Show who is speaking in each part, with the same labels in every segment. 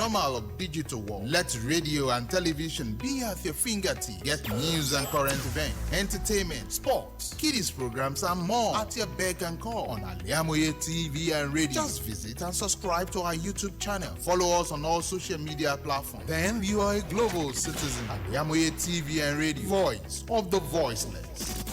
Speaker 1: normal of digital world. Let radio and television be at your fingertips. Get news and current events, entertainment, sports, kiddies programs, and more at your beck and call on Al-IyamoyeTv and radio. Just visit and subscribe to our YouTube channel. Follow us on all social media platforms. Then you are a global citizen. Al-IyamoyeTv and radio, voice of the voiceless.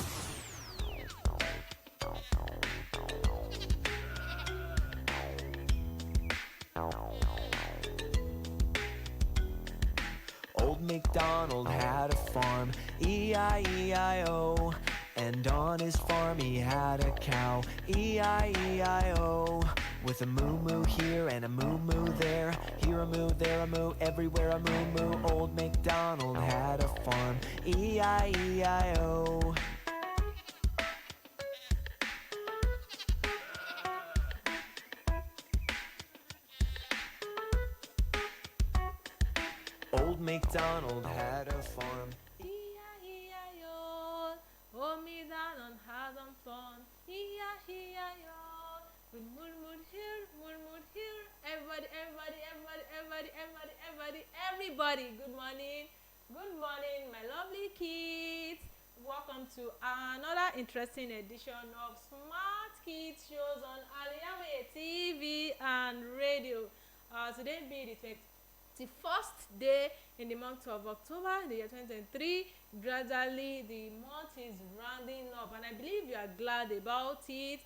Speaker 2: Old MacDonald had a farm, E-I-E-I-O. And on his farm he had a cow, E-I-E-I-O. With a moo-moo here and a moo-moo there, here a moo, there a moo, everywhere a moo-moo. Old MacDonald had a farm, E-I-E-I-O. Old MacDonald had a farm.
Speaker 3: E-I-E-I-O. Old MacDonald had a farm. E-I-E-I-O. With murmur here, murmur here. Everybody, everybody, everybody, everybody, everybody, everybody, everybody. Good morning. Good morning, my lovely kids. Welcome to another interesting edition of Smart Kids shows on Al-IyamoyeTv and radio. Today being the first day in the month of October, the year 2023. Gradually, the month is rounding up, and I believe you are glad about it.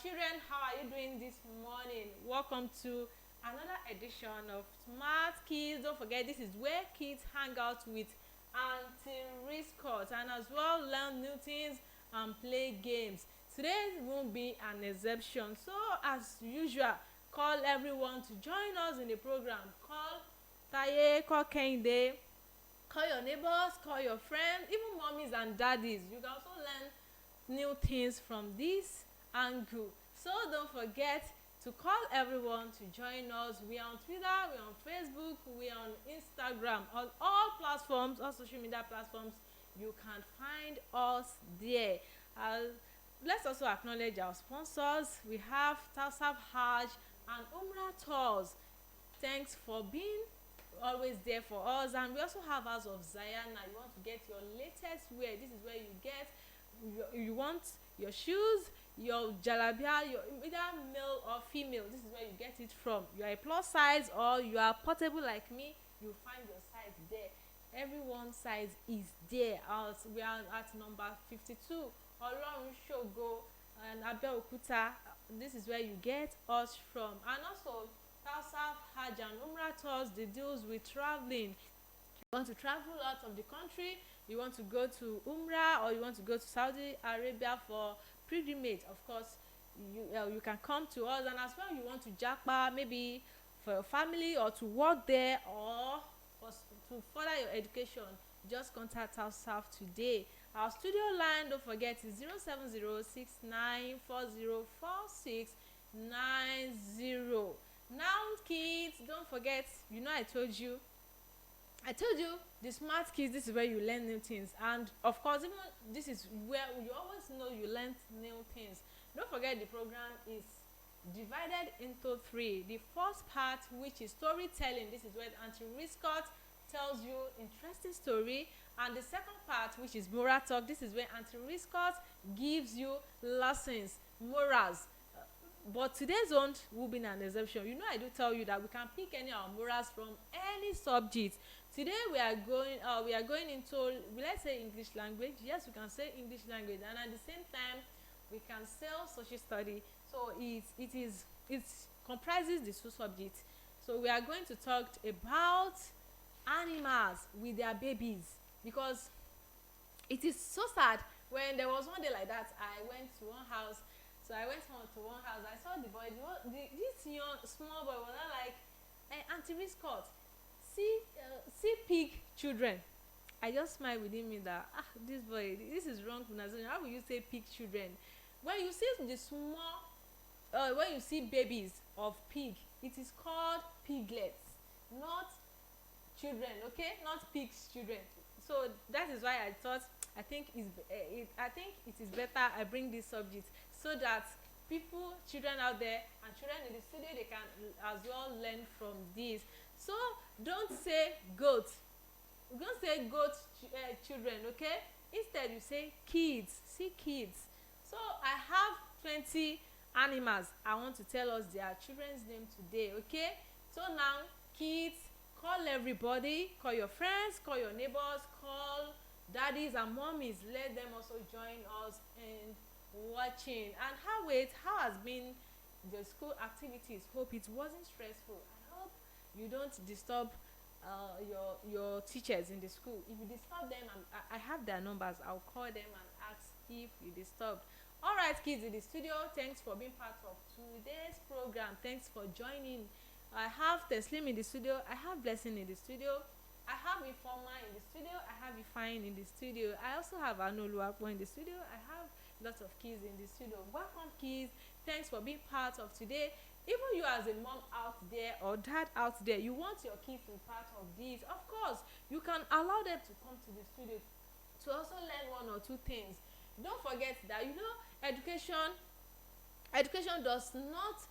Speaker 3: Children, how are you doing this morning? Welcome to another edition of Smart Kids. Don't forget, this is where kids hang out with Auntie RIAQAT and as well learn new things and play games. Today won't be an exception. So, as usual, call everyone to join us in the program. Call Taye, call Kende, call your neighbors, call your friends, even mommies and daddies. You can also learn new things from this angle. So don't forget to call everyone to join us. We are on Twitter, we are on Facebook, we are on Instagram, on all platforms, all social media platforms. You can find us there. Let's also acknowledge our sponsors. We have Tausaf Hajj and Umrah Tours. Thanks for being always there for us. And we also have House of Zion. Now you want to get your latest wear. This is where you get you want your shoes, your jalabia, your either male or female. This is where you get it from. You are a plus size or you are portable like me, you find your size there. Everyone's size is there. We are at number 52 Olorun Shogo and Abeokuta. This is where you get us from. And also Tausaf Hajj and Umrah Tours, the deals with traveling. You want to travel out of the country, you want to go to Umrah, or you want to go to Saudi Arabia for pilgrimage, of course, you can come to us. And as well, you want to Japa, maybe for your family or to work there or to further your education, just contact us today. Our studio line, don't forget, is 07069404690. Now, kids, don't forget, I told you the smart kids, this is where you learn new things. And of course, even this is where you always know you learn new things. Don't forget, the program is divided into 3. The first part, which is storytelling, this is where Auntie RIAQAT tells you interesting story. And the second part, which is moral talk, this is where Auntie RIAQAT gives you lessons, morals. But today's one will be an exception. I do tell you that we can pick any of our morals from any subject. Today we are going into, let's say, English language. Yes, we can say English language, and at the same time we can say social study. So it comprises the 2 subjects. So we are going to talk about animals with their babies, because it is so sad. When there was one day like that, I went to one house. So I went home to one house. I saw the boy. This young small boy was like, "Hey, Auntie RIAQAT, see pig children." I just smiled within me that this boy, this is wrong pronunciation. How will you say pig children? When you see the small, when you see babies of pig, it is called piglets, not children. Okay, not pigs children. So that is why I think it is better I bring this subject, so that children out there and children in the studio, they can as well learn from this. So don't say goat. Don't say goat children, okay? Instead you say kids. See, kids. So I have 20 animals I want to tell us their children's name today, okay? So now, kids, call everybody, call your friends, call your neighbors, call daddies and mommies. Let them also join us in watching. And how has been the school activities? Hope it wasn't stressful. I hope you don't disturb your teachers in the school. If you disturb them, I have their numbers. I'll call them and ask if you disturbed. All right, kids in the studio, thanks for being part of today's program. Thanks for joining. I have Teslim in the studio. I have Blessing in the studio. I have Informa in the studio. I have Ifine in the studio. I also have Anoluwapo in the studio. I have lots of kids in the studio. Welcome, kids. Thanks for being part of today. Even you as a mom out there or dad out there, you want your kids to be part of this. Of course, you can allow them to come to the studio to also learn one or two things. Don't forget that, education does not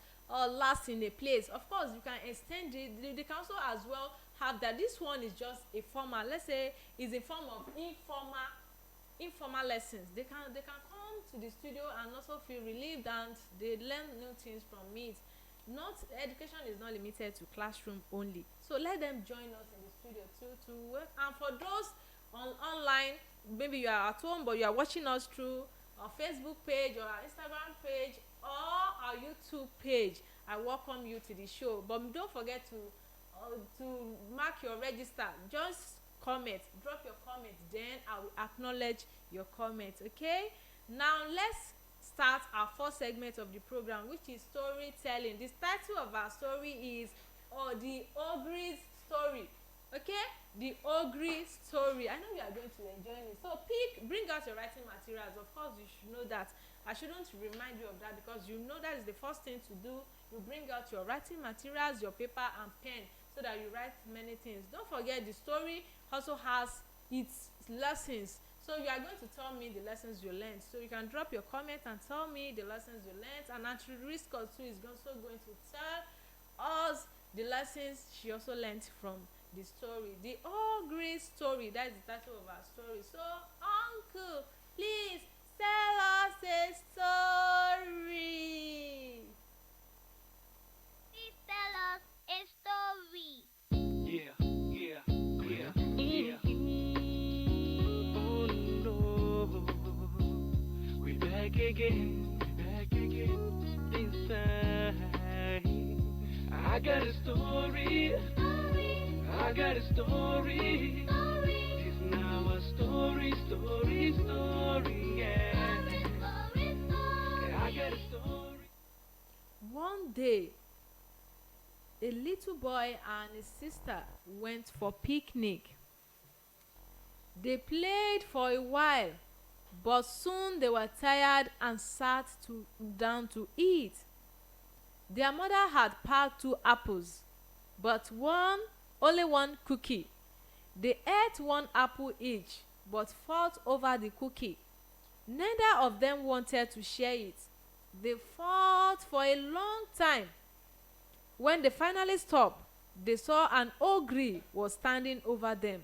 Speaker 3: last in a place. Of course, you can extend it. They can also as well have that this one is just a formal, let's say is a form of informal lessons. They can come to the studio and also feel relieved, and they learn new things from it. Not education is not limited to classroom only. So let them join us in the studio to work. And for those online, maybe you are at home but you are watching us through our Facebook page or our Instagram page or our YouTube page, I welcome you to the show. But don't forget to mark your register. Just comment, drop your comment, then I will acknowledge your comment. Okay, now let's start our first segment of the program, which is storytelling. The title of our story is the Ogre's Story. Okay, the Ogre Story. I know you are going to enjoy it. So bring out your writing materials. Of course, you should know that. I shouldn't remind you of that because you know that is the first thing to do. You bring out your writing materials, your paper and pen, so that you write many things. Don't forget, the story also has its lessons. So you are going to tell me the lessons you learned. So you can drop your comment and tell me the lessons you learned. And Actually Risk also is also going to tell us the lessons she also learned from the story. The Ogre Story. That is the title of our story. So, Uncle, please tell us a story.
Speaker 4: Please tell us a story.
Speaker 5: Yeah. Oh no, we back again inside. I got a story. It's now a story, yeah. I got a story.
Speaker 3: One day, a little boy and his sister went for picnic. They played for a while, but soon they were tired and sat down to eat. Their mother had packed 2 apples, but only one cookie. They ate 1 apple each, but fought over the cookie. Neither of them wanted to share it. They fought for a long time. When they finally stopped, they saw an ogre was standing over them.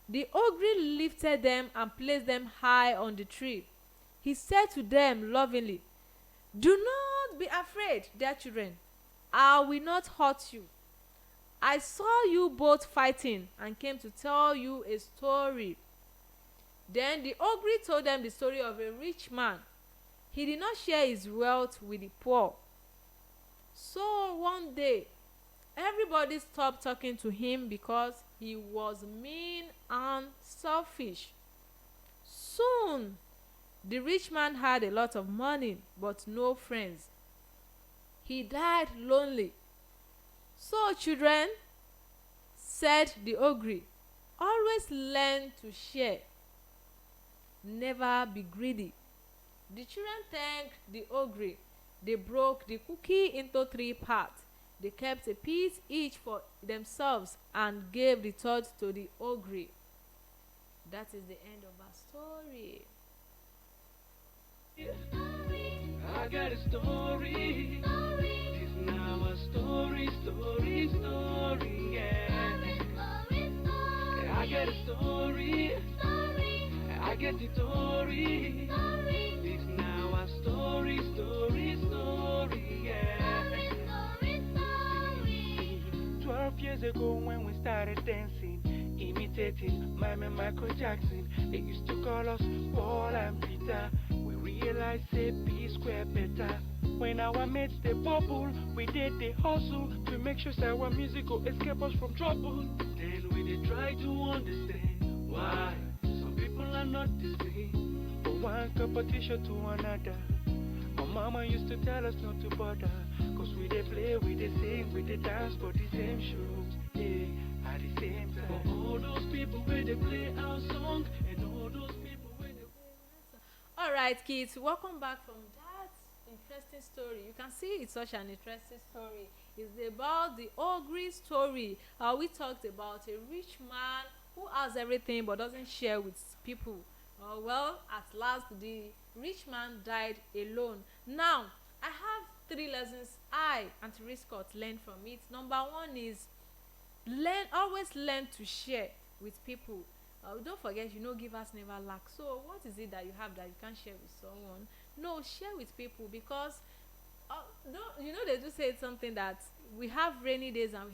Speaker 3: The ogre lifted them and placed them high on the tree. He said to them lovingly, "Do not be afraid, dear children. I will not hurt you. I saw you both fighting and came to tell you a story." Then the ogre told them the story of a rich man. He did not share his wealth with the poor. So one day, everybody stopped talking to him because he was mean and selfish. Soon, the rich man had a lot of money but no friends. He died lonely. "So, children," said the ogre, "always learn to share. Never be greedy." The children thanked the ogre. They broke the cookie into 3 parts. They kept a piece each for themselves and gave the third to the ogre. That is the end of our story.
Speaker 5: I got a story. It's now a story, yeah. got a story. I get the story. This now a story, yeah. 12 years ago when we started dancing, imitating Mime and Michael Jackson. They used to call us Paul and Peter. We realized say P square better. When our mates they bubble, we did the hustle to make sure that our music will escape us from trouble. Then we did try to understand why some people are not the same. From one competition to another. My mama used to tell us not to bother, cause we they play, we they sing, we they dance for the same shows, yeah, at the same time. For all those people where they play our song, and all those people where they
Speaker 3: All right, kids, welcome back from that interesting story. You can see it's such an interesting story. It's about the Ogre story. We talked about a rich man who has everything but doesn't share with people. Well, at last, the rich man died alone. Now, I have 3 lessons I, Auntie Riscott, learned from it. Number 1 is always learn to share with people. Don't forget, givers never lack. So what is it that you have that you can't share with someone? No, share with people, because they do say something that we have rainy days and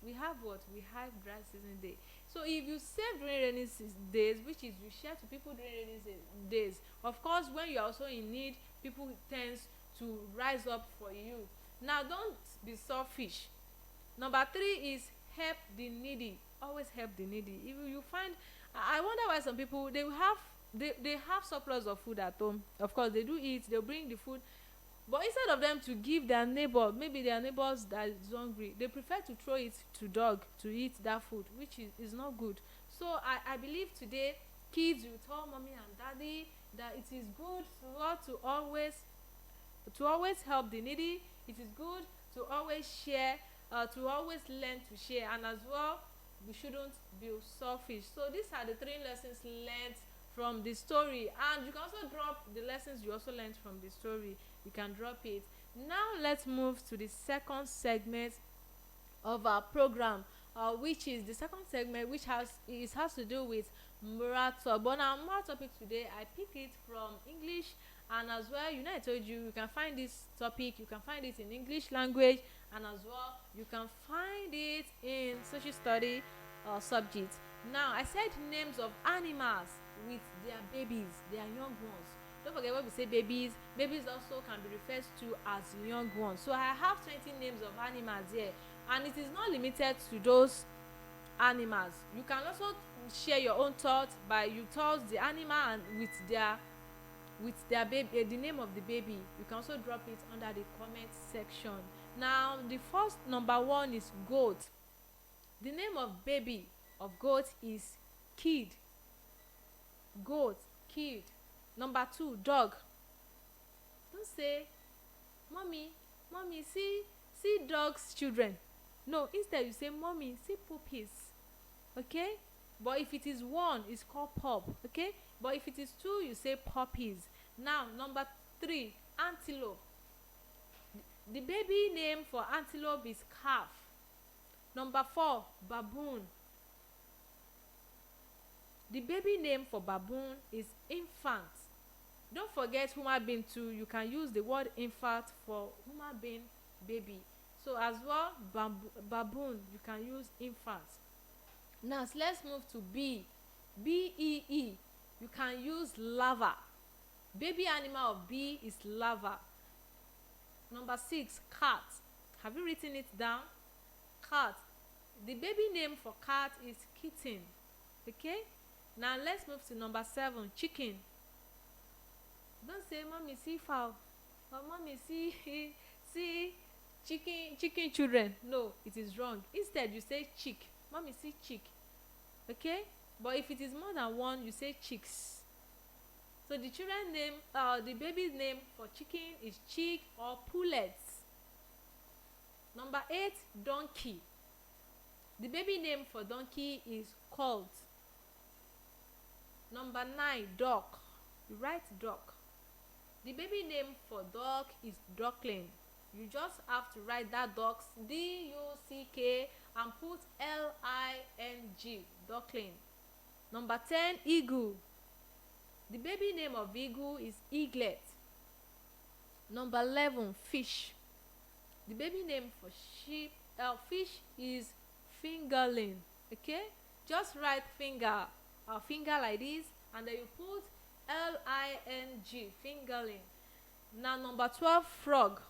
Speaker 3: we have what? We have dry season day. So if you save during rainy days, which is you share to people during rainy days, of course when you are also in need, people tends to rise up for you. Now, don't be selfish. Number 3 is help the needy. Always help the needy. If you find, I wonder why some people they have surplus of food at home. Of course they do eat, they'll bring the food, but instead of them to give their neighbor, maybe their neighbors that is hungry, they prefer to throw it to dog to eat that food, which is not good. So I believe today kids will tell mommy and daddy that it is good to always help the needy. It is good to always share, to always learn to share, and as well we shouldn't be selfish. So these are the 3 lessons learned from the story, and you can also drop the lessons you also learned from the story. You can drop it. Now let's move to the second segment of our program, which is the second segment, which has to do with moral talk. But our moral topic today, I picked it from English, and as well, I told you can find this topic, you can find it in English language, and as well you can find it in social study subject. Now, I said names of animals with their babies, their young ones. Don't forget, when we say babies also can be referred to as young ones. So I have 20 names of animals here, and it is not limited to those animals. You can also share your own thoughts by you tell the animal and with their baby, the name of the baby. You can also drop it under the comment section. Now, the first number 1 is goat. The name of baby of goat is kid. Goat, kid. Number 2, dog. Don't say, mommy, see dogs children. No, instead you say, mommy, see puppies. Okay? But if it is 1, it's called pup. Okay? But if it is 2, you say puppies. Now, number 3, antelope. The baby name for antelope is calf. Number 4, baboon. The baby name for baboon is infant. Don't forget human being too. You can use the word infant for human being baby. So as well, baboon, you can use infant. Now let's move to B. B-E-E. You can use lava. Baby animal of B is lava. Number 6, cat. Have you written it down? Cat. The baby name for cat is kitten. Okay? Now let's move to number 7, chicken. Don't say, mommy, see fowl, or mommy, see chicken children. No, it is wrong. Instead, you say chick. Mommy, see chick. Okay? But if it is more than 1, you say chicks. So the children name, the baby's name for chicken is chick or pullets. Number 8, donkey. The baby name for donkey is colt. Number 9, duck. You write duck. The baby name for duck is duckling. You just have to write that duck, D-U-C-K, and put L-I-N-G, duckling. Number 10, eagle. The baby name of eagle is eaglet. Number 11, fish. The baby name for fish is fingerling. Okay, just write finger like this, and then you put L-I-N-G, fingerling. Now number 12, frog.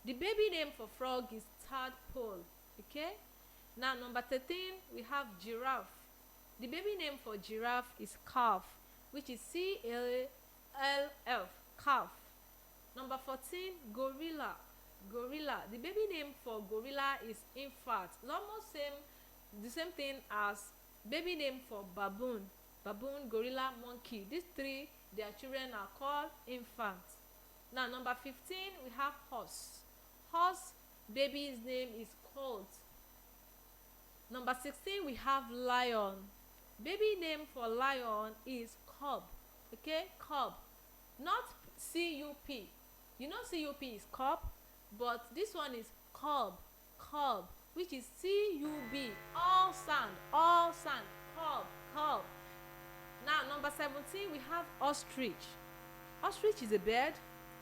Speaker 3: The baby name for frog is tadpole. Okay, now number 13, we have giraffe. The baby name for giraffe is calf, which is C-A-L-F, calf. Number 14, gorilla. Gorilla. The baby name for gorilla is infant. It's almost the same thing as baby name for baboon. Baboon, gorilla, monkey. These three, their children are called infants. Now number 15, we have horse. Horse, baby's name is colt. Number 16, we have lion. Baby name for lion is cub. Okay, cub. Not C-U-P. You know C-U-P is cub, but this one is cub, which is C-U-B, all sound, cub. Now number 17, we have ostrich. Ostrich is a bird,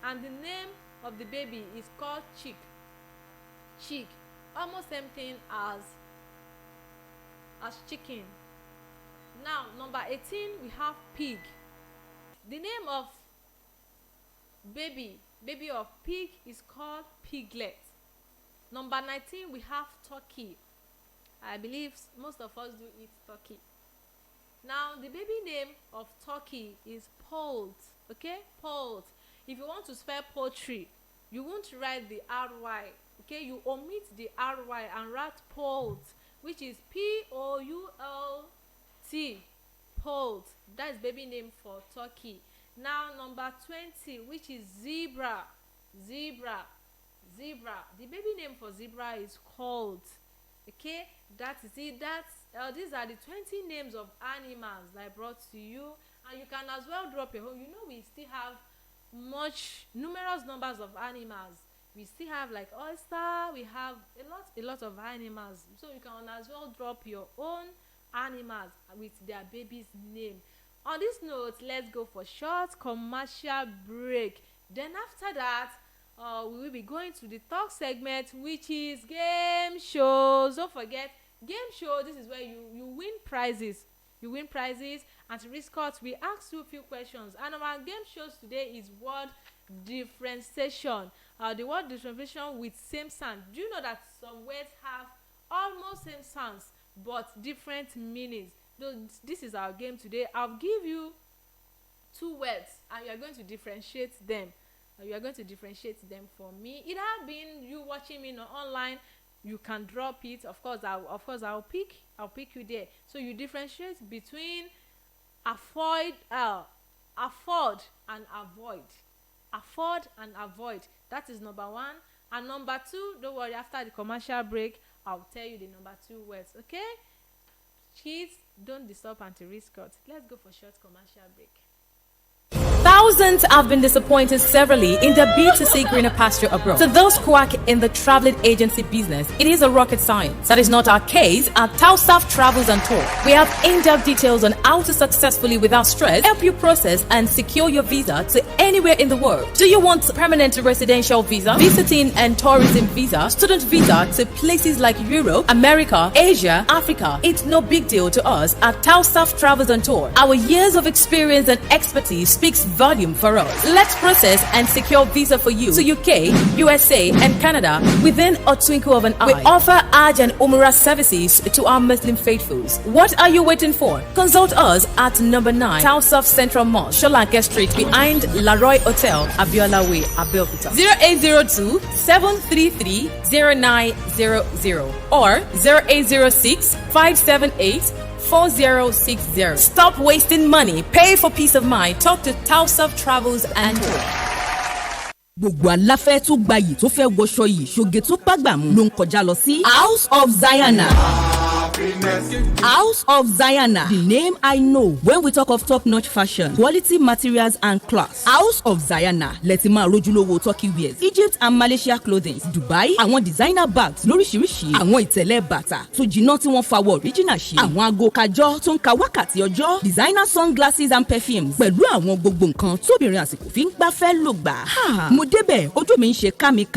Speaker 3: and the name of the baby is called chick. Almost same thing as chicken. Now number 18, we have pig. The name of baby of pig is called piglet. Number 19, we have turkey. I believe most of us do eat turkey. Now the baby name of turkey is poult. Okay, poult. If you want to spell poultry, you won't write the R-Y. Okay, you omit the R-Y and write poult, which is P-O-U-L-T, poult. That's baby name for turkey. Now number 20, which is zebra. The baby name for zebra is colt. Okay, that is it. These are the 20 names of animals that I brought to you, and you can as well drop your home. You know, we still have numerous numbers of animals. We still have like oyster. We have a lot of animals, so you can as well drop your own animals with their baby's name. On this note, let's go for short commercial break. Then after that, we will be going to the talk segment, which is game shows. Don't forget, game show. This is where you win prizes. And to Riscott, we ask you a few questions. And our game shows today is word differentiation. The word differentiation with same sound. Do you know that some words have almost same sounds but different meanings? So this is our game today. I'll give you 2 words and you are going to differentiate them. You are going to differentiate them for me. It has been you watching me online. You can drop it. Of course, I'll pick you there. So you differentiate between afford and avoid. Afford and avoid. That is number 1. And number 2, don't worry. After the commercial break, I'll tell you the number 2 words. Okay? Kids, don't disturb Auntie Riscott. Let's go for short commercial break.
Speaker 6: Thousands have been disappointed severally in their bid to see greener pasture abroad. To those quack in the traveling agency business, it is a rocket science. That is not our case at Tausaf Travels and Tour. We have in-depth details on how to successfully, without stress, help you process and secure your visa to anywhere in the world. Do you want permanent residential visa, visiting and tourism visa, student visa to places like Europe, America, Asia, Africa? It's no big deal to us at Tausaf Travels and Tour. Our years of experience and expertise speaks volume for us. Let's process and secure visa for you to UK, USA, and Canada within a twinkle of an eye. We offer Hajj and Umrah services to our Muslim faithfuls. What are you waiting for? Consult us at number 9 Tausaf Central Mall, Sholanke Street, behind Laroy Hotel, Abiola Way, Abeokuta. 0802 733 0900 or 0806 578 4060. Stop wasting money. Pay for peace of mind. Talk to Tausaf Travels and Tour.
Speaker 7: Gbogbo aláfẹ́ tó gbayì tó fẹ́ wọṣọ yìí ṣoge tó bágbà mu ló ń kọjá lọ sí House of Zion. House of Zayana, the name I know when we talk of top-notch fashion, quality materials and class. House of Zayana, Letima Rojulowo Turkey wears, Egypt and Malaysia clothing, Dubai, àwọn designer bags lóríṣiríṣi, àwọn ìtẹ̀lẹ̀ bàtà tó jiná tí wọ́n fawọ́ original ṣe, àwọn aago kájọ́ tó ń ka wákàtí ọjọ́, designer sunglasses and perfumes, pẹ̀lú àwọn gbogbo nǹkan tóbìnrin àsìkò fi ń gbafẹ́ lò gbà. Mo débẹ̀, ojú mi ń ṣe kámi,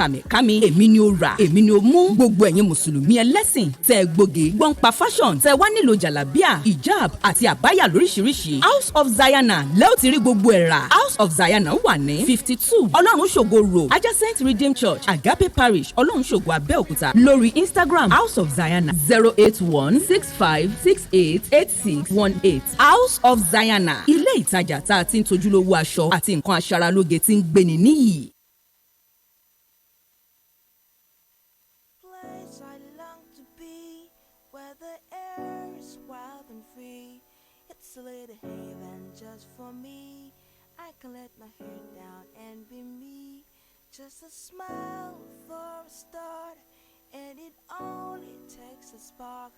Speaker 7: èmi ni ó rà, èmi ni ó mú. Gbogbo ẹ̀yin mùsùlùmí ẹlẹ́sìn tẹ́ gbòógì gbọ́n pa fashion tẹ́ wá nílò jàlábíà, hijab àti àbáyà lóríṣiríṣi. House of Zayana lẹ́ ò ti rí gbogbo ẹ̀ rà. House of Zayana wà ní 52 Ọlọ́run ṣògo road adjacent Redeemed Church Agape Parish Ọlọ́run ṣògo Abẹ́òkúta. Lórí Instagram House of Zayana 08165688618. House of Zayana, ilé ìtajà tá a ti ń tojúlówó aṣọ àti nǹkan aṣaralóge tí ń gbéni níyì.
Speaker 8: Place I long to be, where the air is wild and free. It's a little haven just for me. I can let my hair down and be me. Just a smile for a start, and it only takes a spark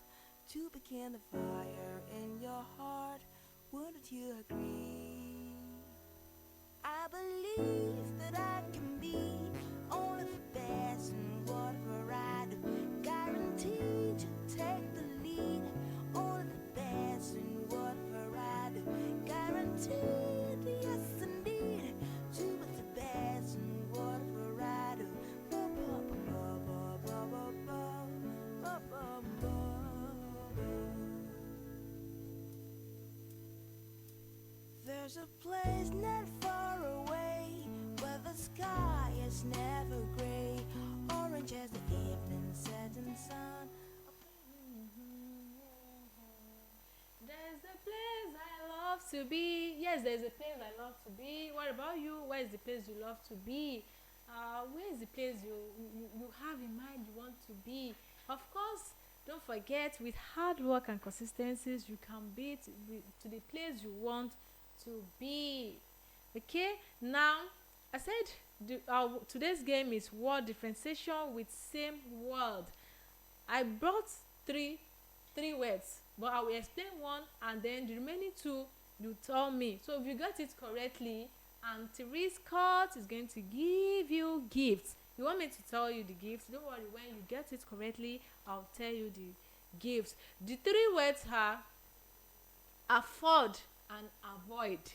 Speaker 8: to begin the fire in your heart. Wouldn't you agree? I believe that I can be only the best in whatever I do. Guaranteed to take the lead. Only the best in whatever I do. Guaranteed, yes indeed, to be the best in whatever I do. There's a place not far away where the sky is never gray, orange as the evening setting sun.
Speaker 3: There's a place I love to be. Yes, there's a place I love to be. What about you? Where is the place you love to be? Where is the place you have in mind you want to be? Of course, don't forget, with hard work and consistencies, you can be to the place you want to be. Okay, now I said today's game is word differentiation with same word. I brought three words, but I will explain one, and then the remaining two you tell me. So if you got it correctly, Auntie Scott is going to give you gifts. You want me to tell you the gifts? Don't worry, when you get it correctly, I'll tell you the gifts. The three words are afford and avoid.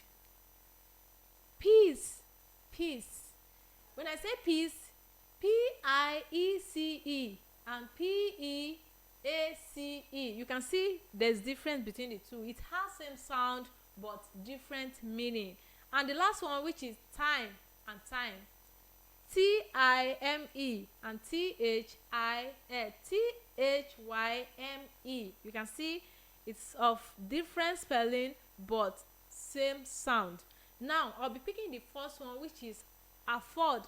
Speaker 3: Peace. When I say peace, P-I-E-C-E and P-E-A-C-E. You can see there's difference between the two. It has same sound but different meaning. And the last one, which is time and time, T-I-M-E and T-H-Y-M-E. You can see it's of different spelling but same sound. Now I'll be picking the first one, which is afford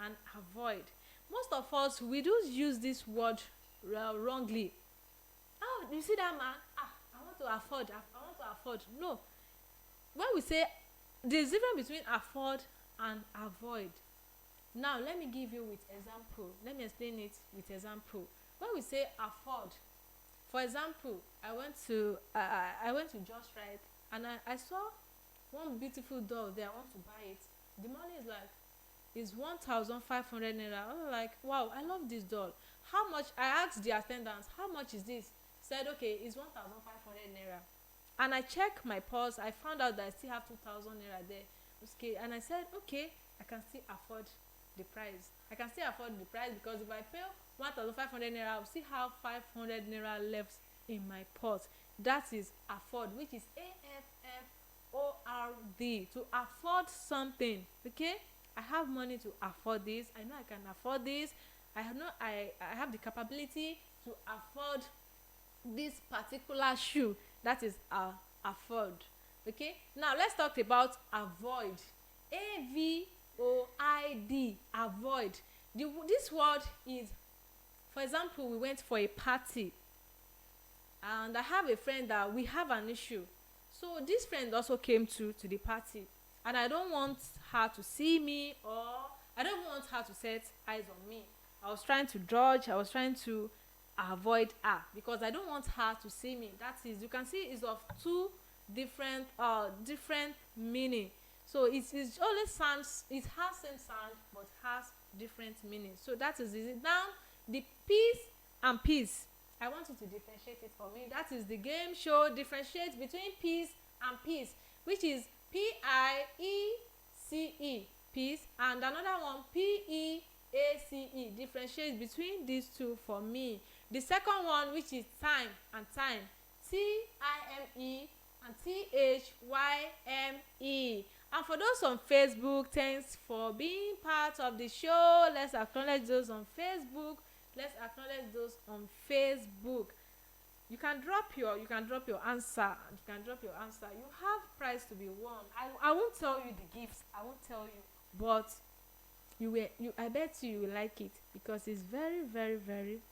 Speaker 3: and avoid. Most of us, we do use this word wrongly. Oh, you see that man? I want to afford. No. When we say there's difference between afford and avoid. Now let me give you with example. Let me explain it with example. When we say afford, for example, I went to Just Right, and I saw one beautiful doll there. I want to buy it. The money is 1,500 naira. I was like, wow, I love this doll. How much? I asked the attendant, how much is this? Said, okay, it's 1,500 naira. And I checked my purse. I found out that I still have 2,000 naira there. Okay, and I said, okay, I can still afford the price. Because if I pay 1,500 naira, I'll still have 500 naira left in my purse. That is afford, which is A-F-F-O-R-D, to afford something. Okay, I have money to afford this. I know I can afford this. I have the capability to afford this particular shoe. That is afford. Okay, now let's talk about avoid. A-V-O-I-D, avoid. This word is, for example, we went for a party and I have a friend that we have an issue. So this friend also came to the party, and I don't want her to see me, or I don't want her to set eyes on me. I was trying to dodge, I was trying to avoid her because I don't want her to see me. That is, you can see it's of two different meaning. So it is only sounds, it has same sound but has different meaning. So that is it. Now the peace and peace, I want you to differentiate it for me. That is the game show differentiate between peace and peace, which is P-I-E-C-E, peace, and another one P-E-A-C-E. Differentiate between these two for me. The second one, which is time and time, T-I-M-E and T-H-Y-M-E. And for those on Facebook, thanks for being part of the show. Let's acknowledge those on Facebook. Let's acknowledge those on Facebook. You can drop your answer. You can drop your answer. You have prize to be won. I won't tell you the gifts. I won't tell you, but I bet you will like it because it's very, very, very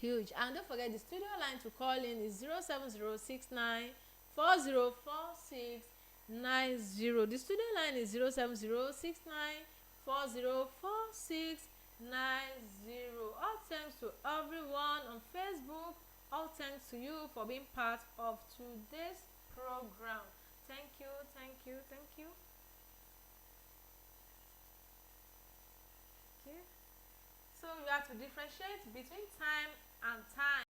Speaker 3: huge. And don't forget, the studio line to call in is 07069404690. The studio line is 07069404690. All thanks to everyone on Facebook. All thanks to you for being part of today's program. Thank you, thank you, thank you. Okay. So you have to differentiate between time and time.